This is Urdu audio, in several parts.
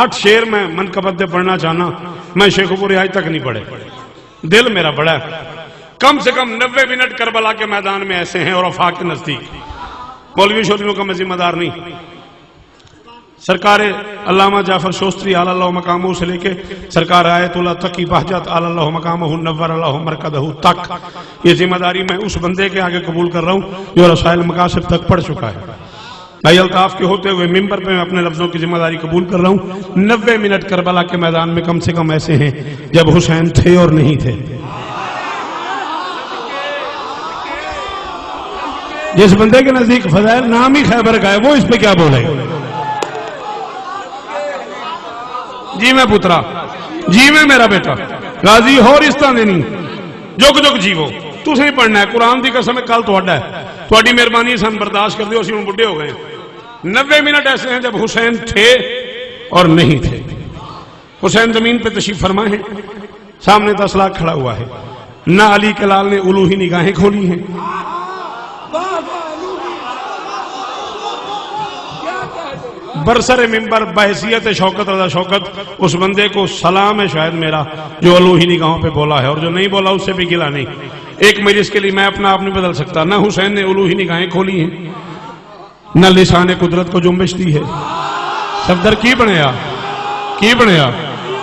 8 شعر میں منقبت دے پڑھنا چاہنا، میں شیخ پوری آج تک نہیں پڑھے، دل میرا بڑا ہے۔ کم سے کم 90 منٹ کربلا کے میدان میں ایسے ہیں اور وفا کے نزدیک، مولوی شولویوں کا میں ذمہ دار نہیں، سرکار علامہ جعفر شوستری علی اللہ مقامہ سے لے کے سرکار آیت اللہ تقی بہجت علی اللہ مقامہ نور اللہ مرکدہ تک، یہ ذمہ داری میں اس بندے کے آگے قبول کر رہا ہوں جو رسائل مقاصد تک پڑھ چکا ہے۔ بھائی الطاف کے ہوتے ہوئے ممبر پہ میں اپنے لفظوں کی ذمہ داری قبول کر رہا ہوں۔ 90 منٹ کربلا کے میدان میں کم سے کم ایسے ہیں جب حسین تھے اور نہیں تھے۔ جس بندے کے نزدیک فضائل نام ہی خیبر کا ہے وہ اس پہ کیا بولے؟ جی میں پترا، جی میں میرا بیٹا غازی ہور اس طرح دینی جگ جگ جیو تُسے ہی پڑھنا ہے۔ قرآن دی قسم ہے کل توڑا ہے، توڑی مہربانی سن برداشت کر دیو، اسی ہم بڑھے ہو گئے۔ 90 منٹ ایسے ہیں جب حسین تھے اور نہیں تھے۔ حسین زمین پہ تشریف فرما ہے، سامنے 10 لاکھ کھڑا ہوا ہے، نہ علی کے لال نے الوہی نگاہیں کھولی ہیں، برسر ممبر بحیثیت شوکت رضا شوکت اس بندے کو سلام ہے شاید میرا جو الوہی نگاہوں پہ بولا ہے، اور جو نہیں بولا اس سے بھی گلا نہیں۔ ایک مجلس کے لیے میں اپنا آپ نہیں بدل سکتا، نہ حسین نے الوہی نگاہیں کھولی ہیں، نہ لسان قدرت کو جنبش دی ہے۔ صفدر کی بنیا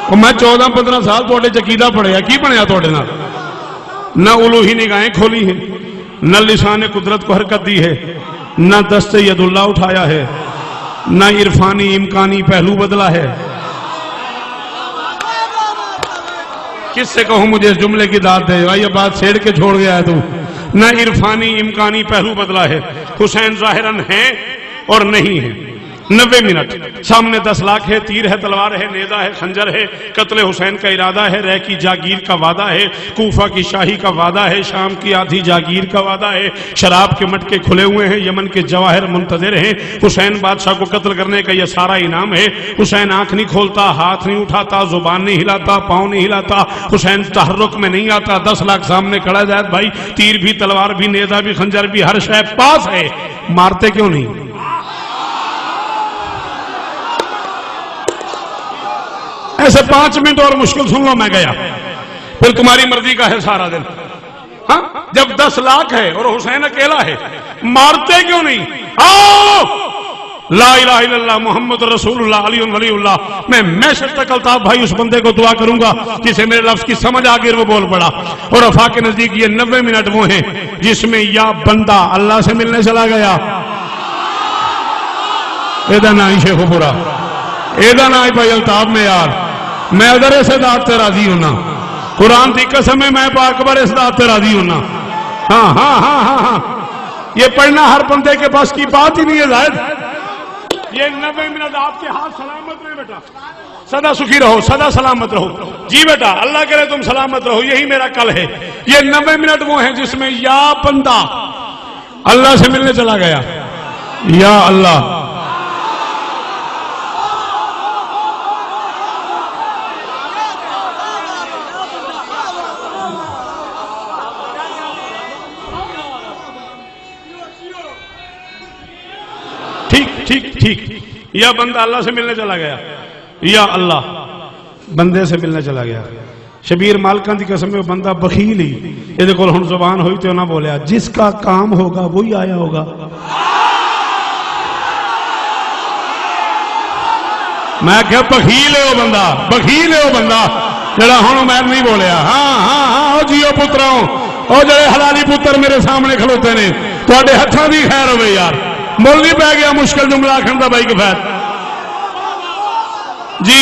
اور میں 14-15 سال توڑے چقیدہ پڑھیا، کی بنیا توڑے نہ الوہی نگاہیں کھولی ہیں، نہ لسان قدرت کو حرکت دی ہے، نہ دست ید اللہ اٹھایا ہے، نہ عرفانی امکانی پہلو بدلا ہے۔ کس سے کہوں مجھے اس جملے کی داد دے بھائی، یہ بات چھیڑ کے چھوڑ گیا ہے تو۔ نہ عرفانی امکانی پہلو بدلا ہے، حسین ظاہراً ہیں اور نہیں ہیں۔ 90 منٹ سامنے 10 لاکھ ہے، تیر ہے، تلوار ہے، نیزہ ہے، خنجر ہے، قتل حسین کا ارادہ ہے، رہ کی جاگیر کا وعدہ ہے، کوفہ کی شاہی کا وعدہ ہے، شام کی آدھی جاگیر کا وعدہ ہے، شراب کے مٹکے کھلے ہوئے ہیں، یمن کے جواہر منتظر ہیں، حسین بادشاہ کو قتل کرنے کا یہ سارا انعام ہے۔ حسین آنکھ نہیں کھولتا، ہاتھ نہیں اٹھاتا، زبان نہیں ہلاتا، پاؤں نہیں ہلاتا، حسین تحرک میں نہیں آتا۔ 10 لاکھ سامنے کھڑا ہے بھائی، تیر بھی، تلوار بھی، نیزہ بھی، خنجر بھی، ہر شے پاس ہے، مارتے کیوں نہیں؟ ایسے 5 منٹ اور مشکل سن لو، میں گیا، پھر تمہاری مرضی کا ہے سارا دن۔ ہاں جب 10 لاکھ ہے اور حسین اکیلا ہے، مارتے کیوں نہیں؟ آؤ لا الہ الا اللہ محمد رسول اللہ علی ولی اللہ۔ میں میشر تک الطاف بھائی اس بندے کو دعا کروں گا جسے میرے لفظ کی سمجھ آگے وہ بول پڑا۔ اور وفا کے نزدیک یہ 90 منٹ وہ ہیں جس میں یا بندہ اللہ سے ملنے چلا گیا، ایدہ نہ ہی شیخ پورا، ایدہ نہ ہی بھائی الطاف میں یار، میں ادھر اس ذات تے راضی ہونا، قرآن کی قسم ہے میں پاکبر اس ذات تے راضی ہونا۔ ہاں ہاں ہاں ہاں ہاں، یہ پڑھنا ہر بندے کے پاس کی بات ہی نہیں ہے زاہد۔ یہ 90 منٹ آپ کے ہاتھ سلامت رہے بیٹا، سدا سخی رہو، سدا سلامت رہو جی بیٹا، اللہ کرے تم سلامت رہو، یہی میرا کل ہے۔ یہ 90 منٹ وہ ہیں جس میں یا بندہ اللہ سے ملنے چلا گیا، یا اللہ ٹھیک، یا بندہ اللہ سے ملنے چلا گیا، یا اللہ بندے سے ملنے چلا گیا۔ شبیر مالکان دی قسم میں بندہ بخیل ہی، یہ دیکھو ہن زبان ہوئی تو نہ بولیا، جس کا کام ہوگا وہی آیا ہوگا۔ میں کہ بخیل ہے وہ بندہ جڑا ہن میں نہیں بولیا۔ ہاں ہاں ہاں او جیو پتراؤ، او جڑے حلالی پتر میرے سامنے کھلوتے نے، تواڈے ہتھاں دی خیر ہوے یار، مول نہیں پہ گیا مشکل جملہ آخر دا بھائی کفایت جی۔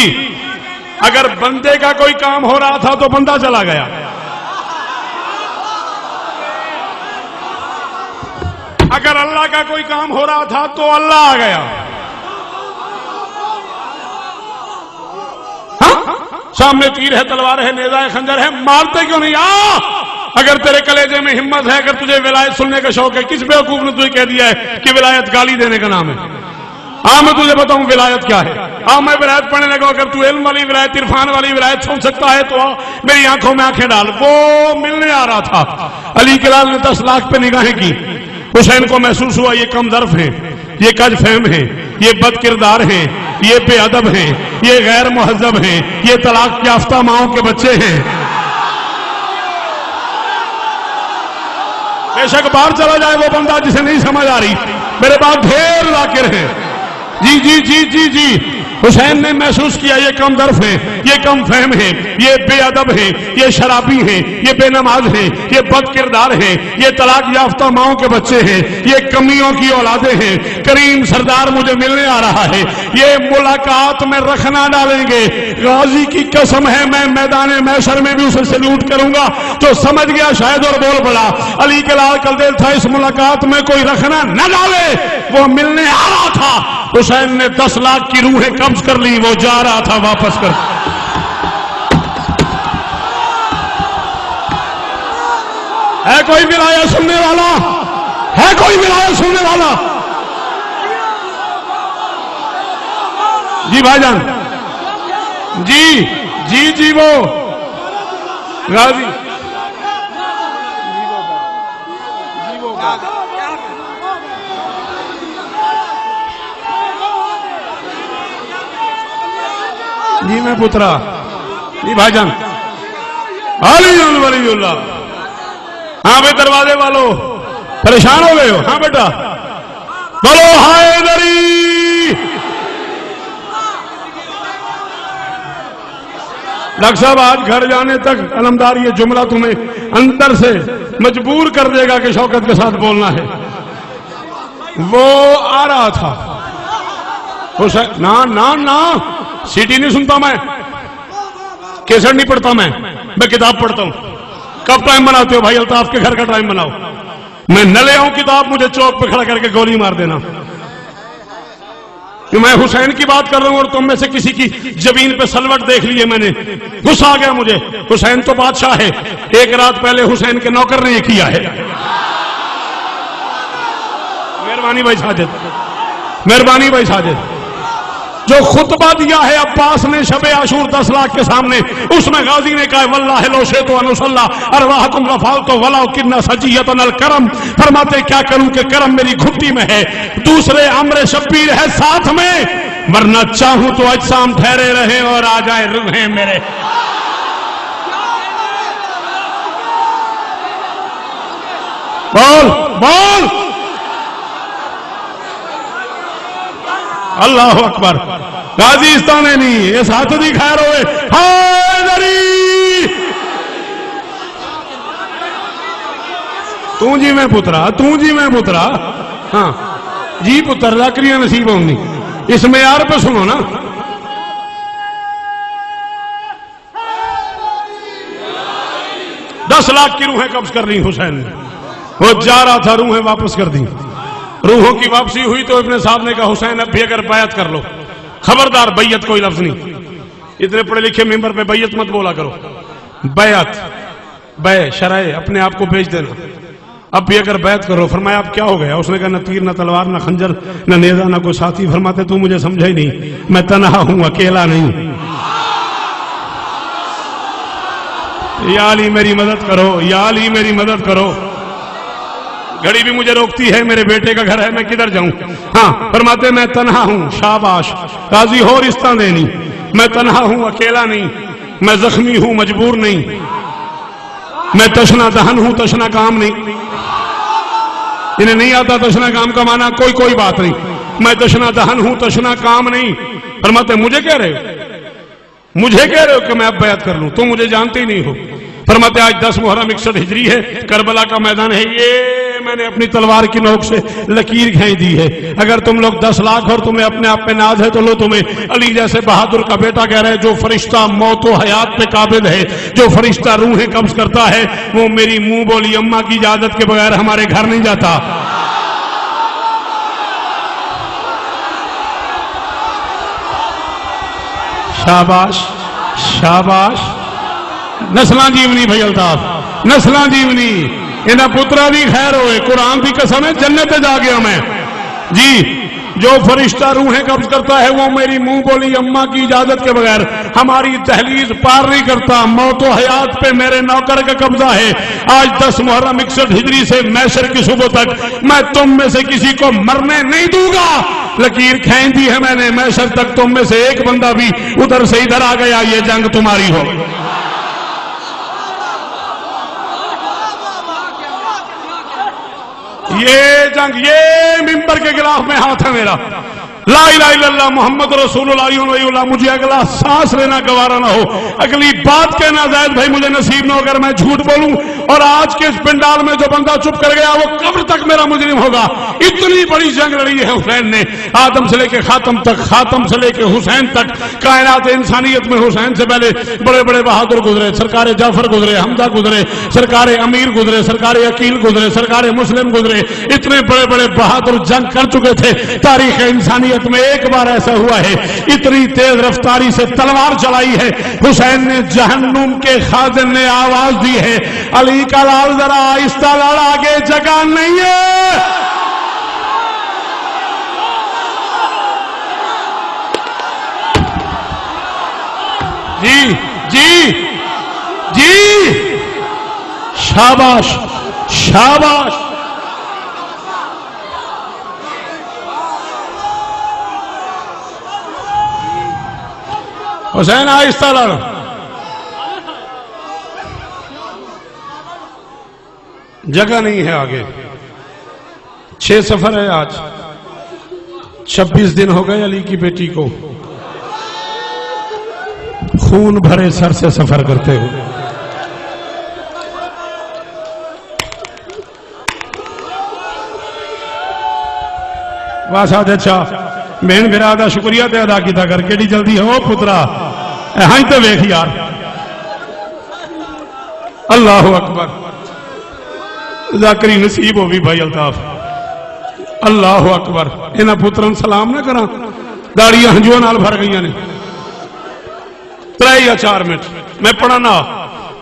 اگر بندے کا کوئی کام ہو رہا تھا تو بندہ چلا گیا، اگر اللہ کا کوئی کام ہو رہا تھا تو اللہ آ گیا۔ ہاں سامنے تیر ہے، تلوار ہے، نیزہ ہے، خنجر ہے، مارتے کیوں نہیں؟ اگر تیرے کلیجے میں ہمت ہے، اگر تجھے ولایت سننے کا شوق ہے، کس بیوقوف نے تجھے کہہ دیا ہے کہ ولایت گالی دینے کا نام ہے؟ میں تجھے بتاؤں ولایت کیا ہے۔ میں ولایت پڑھنے لگا، اگر تو علم والی ولایت، عرفان والی ولایت سن سکتا ہے تو میری آنکھوں میں آنکھیں ڈال۔ وہ ملنے آ رہا تھا، علی کے لال نے 10 لاکھ پہ نگاہیں کی، حسین کو محسوس ہوا یہ کم ظرف ہیں، یہ کج فہم ہیں، یہ بد کردار ہیں، یہ بے ادب ہیں، یہ غیر مہذب ہیں، یہ طلاق یافتہ ماؤں کے بچے ہیں۔ بے شک باہر چلا جائے وہ بندہ جسے نہیں سمجھ آ رہی، میرے پاس ڈھیر ذاکر ہیں۔ جی جی جی جی جی حسین نے محسوس کیا یہ کم درف ہیں، یہ کم فہم ہیں، یہ بے ادب ہیں، یہ شرابی ہیں، یہ بے نماز ہیں، یہ بد کردار ہیں، یہ طلاق یافتہ ماؤں کے بچے ہیں، یہ کمیوں کی اولادیں ہیں۔ کریم سردار مجھے ملنے آ رہا ہے، یہ ملاقات میں رکھنا ڈالیں گے۔ غازی کی قسم ہے میں میدان محشر میں بھی اسے سلوٹ کروں گا جو سمجھ گیا شاید اور بول پڑا۔ علی کے لال کل تھا اس ملاقات میں کوئی رکھنا نہ ڈالے، وہ ملنے آ رہا تھا۔ حسین نے 10 لاکھ کی روحیں قبض کر لی، وہ جا رہا تھا واپس کر۔ ہے کوئی ولایت سننے والا؟ ہے کوئی ولایت سننے والا؟ جی بھائی جان، جی جی جی وہ غازی جی میں پترا جی بھائی جان علی ولی اللہ۔ ہاں بھائی دروازے والو پریشان ہو گئے ہو؟ ہاں بیٹا بولو حیدری۔ ڈاکٹر صاحب آج گھر جانے تک علمدار یہ جملہ تمہیں اندر سے مجبور کر دے گا کہ شوکت کے ساتھ بولنا ہے۔ وہ آ رہا تھا حسین، نا سیٹی نہیں سنتا میں، کیسٹ نہیں پڑھتا میں کتاب پڑھتا ہوں۔ کب ٹائم بناتے ہو بھائی الطاف کے گھر کا ٹائم بناؤ، میں نہ لے آؤں کتاب مجھے چوک پہ کھڑا کر کے گولی مار دینا کہ میں حسین کی بات کر رہا ہوں اور تم میں سے کسی کی زمین پہ سلوٹ دیکھ لیے میں نے، غصہ آ گیا مجھے۔ حسین تو بادشاہ ہے، ایک رات پہلے حسین کے نوکر نے یہ کیا ہے۔ مہربانی بھائی ساجد، مہربانی بھائی ساجد، جو خطبہ دیا ہے عباس نے شب عاشور 10 لاکھ کے سامنے، اس میں غازی نے کہا واللہ لو شئت ان اصلی ارواحکم لفعلت ولکن سجیۃ الکرم، فرماتے کیا کروں کہ کرم میری گھٹی میں ہے، دوسرے امر شبیر ہے ساتھ میں، ورنہ چاہوں تو اجسام ٹھہرے رہے اور آ جائے روحیں میرے۔ بول بول اللہ اکبر۔ غازی استانے نہیں اس ہاتھ دی خیر ہوئے حیدری۔ تو جی میں پترا، تو جی میں پترا، ہاں جی پتر لاکریاں نصیب ہونی، اس معیار پہ سنو نا۔ دس لاکھ کی روحیں قبض کر لی حسین نے، وہ جا رہا تھا روحیں واپس کر دی۔ روحوں کی واپسی ہوئی تو ابن صاحب نے کہا حسین اب بھی اگر بیعت کر لو، خبردار بیعت کوئی لفظ نہیں، اتنے پڑھے لکھے ممبر پہ بیعت مت بولا کرو، بیعت بے شرائع اپنے آپ کو بیچ دینا، اب بھی اگر بیعت کرو۔ فرمایا اب کیا ہو گیا؟ اس نے کہا نہ تیر نہ تلوار نہ خنجر نہ نیزہ نہ کوئی ساتھی۔ فرماتے تو مجھے سمجھا ہی نہیں، میں تنہا ہوں اکیلا نہیں۔ یا علی میری مدد کرو، یا علی میری مدد کرو، گھڑی بھی مجھے روکتی ہے، میرے بیٹے کا گھر ہے میں کدھر جاؤں؟ ہاں فرماتے میں تنہا ہوں، شاباش قاضی ہو رشتہ دینی، میں تنہا ہوں اکیلا نہیں، میں زخمی ہوں مجبور نہیں، میں تشنا دہن ہوں تشنا کام نہیں۔ انہیں نہیں آتا تشنا کام کا معنی، کوئی بات نہیں، میں تشنا دہن ہوں تشنا کام نہیں۔ فرماتے مجھے کہہ رہے ہو، مجھے کہہ رہے ہو کہ میں اب بیعت کر لوں؟ تم مجھے جانتے ہی نہیں ہو۔ فرماتے آج 10 محرم 61 ہجری ہے، کربلا کا میدان ہے، یہ میں نے اپنی تلوار کی نوک سے لکیر کھینچ دی ہے۔ اگر تم لوگ 10 لاکھ اور تمہیں اپنے آپ پہ ناز ہے تو لو تمہیں علی جیسے بہادر کا بیٹا کہہ رہے، جو فرشتہ موت و حیات پہ قابض ہے، جو فرشتہ روحیں قبض کرتا ہے، وہ میری منہ بولی اماں کی اجازت کے بغیر ہمارے گھر نہیں جاتا۔ شاباش شاباش، نسلاں جیونی بھائی الطاف، نسلاں جیونی، انہاں پترا دی خیر ہوئے، قرآن دی قسم ہے جنت جا گیا میں۔ جی جو فرشتہ روحیں قبض کرتا ہے وہ میری منہ بولی اماں کی اجازت کے بغیر ہماری دہلیز پار نہیں کرتا. موت و حیات پہ میرے نوکر کا قبضہ ہے. آج 10 محرم 61 ہجری سے محشر کی صبح تک میں تم میں سے کسی کو مرنے نہیں دوں گا. لکیر کھینچ دی ہے میں نے, محشر تک تم میں سے ایک بندہ بھی ادھر سے ادھر آ گیا یہ جنگ تمہاری ہو. یہ جنگ, یہ ممبر کے خلاف میں ہاتھ ہے میرا. لا الہ الا اللہ محمد رسول اللہ. مجھے اگلا سانس لینا گوارا نہ ہو, اگلی بات کہنا زید بھائی مجھے نصیب نہ ہو اگر میں جھوٹ بولوں. اور آج کے اس پنڈال میں جو بندہ چپ کر گیا وہ قبر تک میرا مجرم ہوگا. اتنی بڑی جنگ لڑی ہے حسین نے, آدم سے لے کے خاتم تک, خاتم سے لے کے حسین تک. کائنات انسانیت میں حسین سے پہلے بڑے بڑے بہادر گزرے, سرکار جعفر گزرے, حمزہ گزرے, سرکار امیر گزرے, سرکار عقیل گزرے, سرکار مسلم گزرے. اتنے بڑے بڑے بہادر جنگ کر چکے تھے. تاریخ انسانیت میں ایک بار ایسا ہوا ہے اتنی تیز رفتاری سے تلوار چلائی ہے حسین نے, جہنم کے خازن نے آواز دی ہے علی کا لال ذرا آہستہ لڑ, آگے جگہ نہیں ہے. جی جی جی شاباش شاباش. حسین آہستہ لڑ. جگہ نہیں ہے آگے. 6 سفر ہے آج, 26 دن ہو گئے علی کی بیٹی کو خون بھرے سر سے سفر کرتے ہوئے. واساد اچھا بہن بھرا دا شکریہ تے ادا کیتا کر کیڑی جلدی ہو پترا ہاں تے ویکھ یار. اللہ اکبر. ذاکری نصیب ہو بھی بھائی الطاف. اللہ اکبر. انہاں پترن سلام نہ کراں, داڑیاں ہنجواں نال بھر گئیاں نے. 3 یا 4 منٹ میں پڑھنا,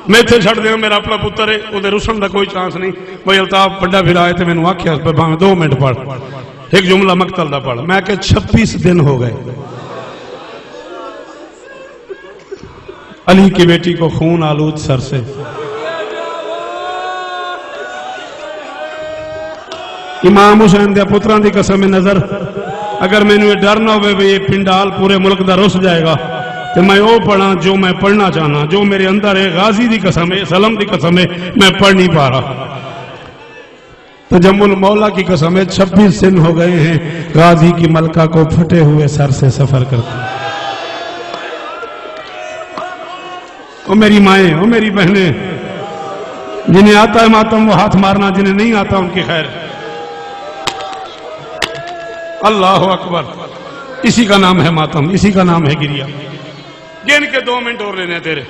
میں اتنے چھڑ دیا میرا اپنا پتر ہے وہ رسن کا کوئی چانس نہیں. بھائی الطاف بڑا پھر آئے تو مینوں آکھیا 2 منٹ پڑھ, ایک جملہ مقتل دا پڑھ. میں کہ 26 دن ہو گئے علی کی بیٹی کو خون آلود سر سے. امام حسین دے پتران دی قسم نظر اگر میں نے ڈر نہ ہوئے بھی یہ پنڈال پورے ملک دا رس جائے گا تو میں وہ پڑھا جو میں پڑھنا چاہنا, جو میرے اندر ہے. غازی دی قسم ہے, سلم دی قسم ہے, میں پڑھ نہیں پا رہا. تجمل مولا کی قسم ہے 26 دن ہو گئے ہیں غازی کی ملکہ کو پھٹے ہوئے سر سے سفر کرتے. او میری مائیں, او میری بہنیں, جنہیں آتا ہے ماتم وہ ہاتھ مارنا, جنہیں نہیں آتا ان کی خیر. اللہ اکبر. اسی کا نام ہے ماتم, اسی کا نام ہے گریا. گن کے 2 منٹ اور لینے تیرے.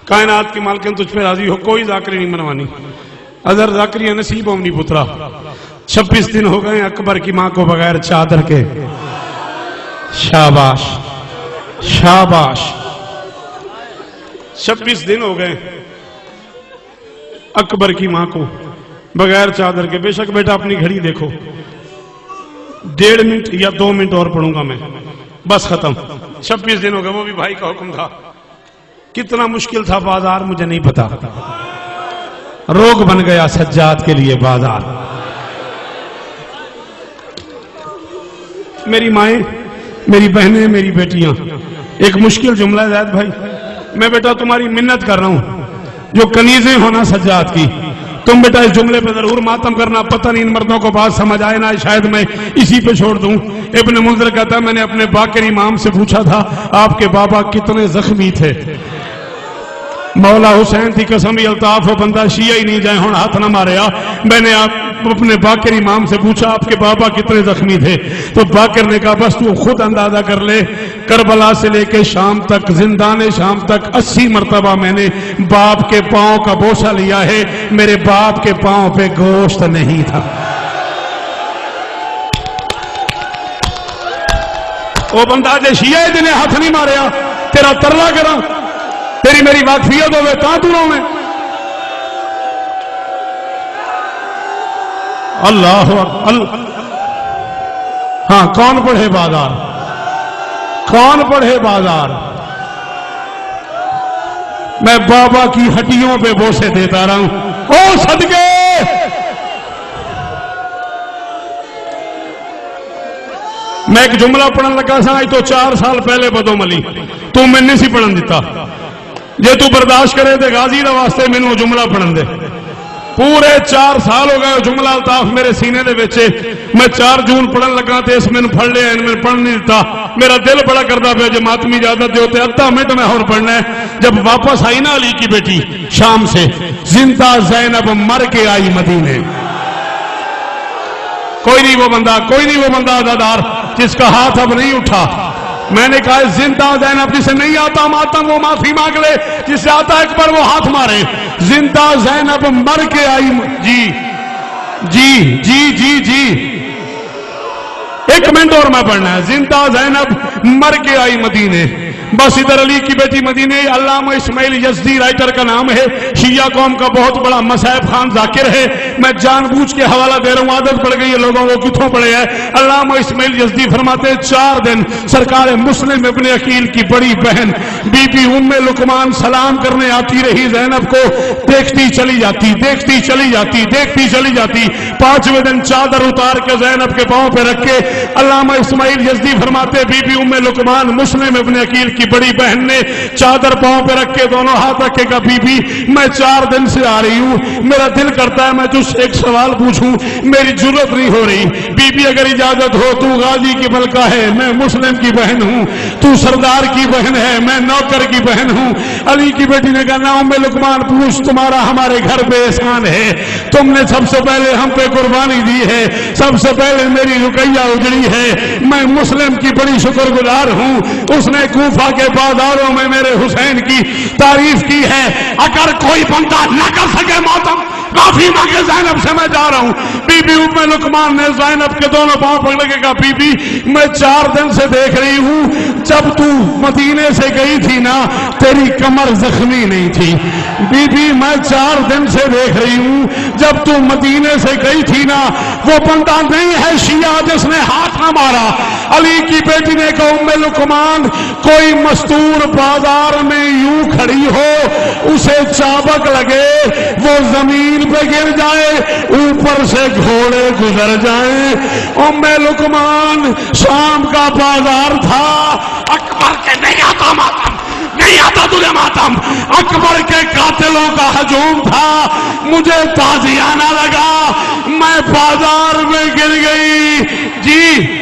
کائنات کی مالکن تجھ پہ راضی ہو, کوئی ذاکری نہیں منوانی. اظہر ذاکریہ نصیب ہومنی پترا. 26 دن ہو گئے اکبر کی ماں کو بغیر چادر کے. شاباش شاباش. 26 دن ہو گئے اکبر کی ماں کو بغیر چادر کے. بے شک بیٹا اپنی گھڑی دیکھو, 1.5 منٹ یا 2 منٹ اور پڑھوں گا میں, بس ختم. 26 دن ہو گئے, وہ بھی بھائی کا حکم تھا. کتنا مشکل تھا بازار مجھے نہیں پتا, روگ بن گیا سجاد کے لیے بازار. میری مائیں, میری بہنیں, میری بیٹیاں, ایک مشکل جملہ ہے زید بھائی. میں بیٹا تمہاری منت کر رہا ہوں, جو کنیزیں ہونا سجاد کی, تم بیٹا اس جملے پہ ضرور ماتم کرنا. پتہ نہیں ان مردوں کو بات سمجھ آئے نہ, شاید میں اسی پہ چھوڑ دوں. ابن منذر کہتا ہے میں نے اپنے باقر امام سے پوچھا تھا آپ کے بابا کتنے زخمی تھے. مولا حسین تھی قسم الطاف ہو بندہ شیعہ ہی نہیں جائے ہوں ہاتھ نہ مارے. میں نے اپنے باقر امام سے پوچھا آپ کے بابا کتنے زخمی تھے, تو باقر نے کہا بس تو خود اندازہ کر لے, کربلا سے لے کے شام تک, زندان شام تک 80 مرتبہ میں نے باپ کے پاؤں کا بوسہ لیا ہے, میرے باپ کے پاؤں پہ گوشت نہیں تھا. وہ بندہ جے شیعہ جنہیں ہاتھ نہیں مارے تیرا ترلا کرا, تیری میری واقفیت ہوئے تا دوروں میں. اللہ ہاں کون پڑھے بازار؟ کون پڑھے بازار؟ میں بابا کی ہڈیوں پہ بوسے دیتا رہا ہوں، او صدقے میں ایک جملہ پڑھن لگا سا تو 4 سال پہلے بدو ملی تو میں نہیں سی پڑھن دیتا، جے تو برداشت کرے تے غازی دا واسطے مینوں جملہ پڑھن دے۔ پورے 4 سال ہو گئے جملہ الطاف میرے سینے دے وچ، میں 4 جون پڑھن لگا تے اس میں پڑھ لیا، ان میں پڑھ نہیں دیتا، میرا دل بڑا کرتا پیا جے ماتمی اجازت دیو تے ادھا منٹ میں اور پڑھنا ہے۔ جب واپس آئی نا علی کی بیٹی شام سے، زندہ زینب مر کے آئی مدینے۔ کوئی نہیں وہ بندہ، کوئی نہیں وہ بندہ عزادار جس کا ہاتھ اب نہیں اٹھا۔ میں نے کہا زندہ زینب جسے نہیں آتا ماتم وہ معافی مانگ لے، جسے آتا ایک بار وہ ہاتھ مارے۔ زندہ زینب مر کے آئی، جی جی جی جی جی 1 منٹ اور میں پڑھنا ہے۔ زندہ زینب مر کے آئی مدینے، بس ادھر علی کی بیٹی مدینے۔ علامہ اسماعیل یزدی رائٹر کا نام ہے، شیعہ قوم کا بہت بڑا مصائب خان ذاکر ہے، میں جان بوجھ کے حوالہ دے رہا ہوں، عادت پڑ گئی ہے لوگوں کو کتوں پڑے ہے۔ علامہ اسماعیل یزدی فرماتے 4 دن سرکار مسلم ابن عقیل کی بڑی بہن بی بی ام لقمان سلام کرنے آتی رہی، زینب کو دیکھتی چلی جاتی، دیکھتی چلی جاتی، دیکھتی چلی جاتی۔ 5ویں دن چادر اتار کے زینب کے پاؤں پہ رکھ کے علامہ اسماعیل یزدی فرماتے بی بی ام لقمان مسلم ابن عقیل کی بڑی بہن نے چادر پاؤں پہ رکھ کے دونوں ہاتھ رکھے گا، بی بی میں 4 دن سے آ رہی ہوں، میرا دل کرتا ہے میں تجھ سے ایک سوال پوچھوں، میری جرت نہیں ہو رہی، بی بی اگر اجازت ہو، تو غازی کی ملکہ ہے، میں مسلم کی بہن ہوں، تو سردار کی بہن ہے، میں نوکر کی بہن ہوں۔ علی کی بیٹی نے کہا نا ام لقمان پوچھ، تمہارا ہمارے گھر پہ احسان ہے، تم نے سب سے پہلے ہم پہ قربانی دی ہے، سب سے پہلے میری رقیہ اجڑی ہے، میں مسلم کی بڑی شکر گزار ہوں، اس نے کوفہ کے بازاروں میں میرے حسین کی تعریف کی ہے، اگر کوئی بندہ نہ کر سکے ماتم معافی مانگے زینب سے، میں جا رہا ہوں۔ بی بی ام لقمان نے زینب کے دونوں پاؤں پکڑ کے کہا بی بی میں 4 دن سے دیکھ رہی ہوں، جب تو مدینے سے گئی تھی نا تیری کمر زخمی نہیں تھی، بی بی میں 4 دن سے دیکھ رہی ہوں، جب تو مدینے سے گئی تھی نا وہ بندہ نہیں ہے شیعہ جس نے ہاتھ نہ مارا۔ علی کی بیٹی نے کہا ام لقمان کوئی مستور بازار میں یوں کھڑی ہو، اسے چابک لگے، وہ زمین پہ گر جائے، اوپر سے گھوڑے گزر جائیں۔ ام لقمان شام کا بازار تھا، اکبر کے نہیں آتا ماتم، نہیں آتا تجھے ماتم، اکبر کے قاتلوں کا ہجوم تھا، مجھے تازیانہ لگا، میں بازار میں گر گئی۔ جی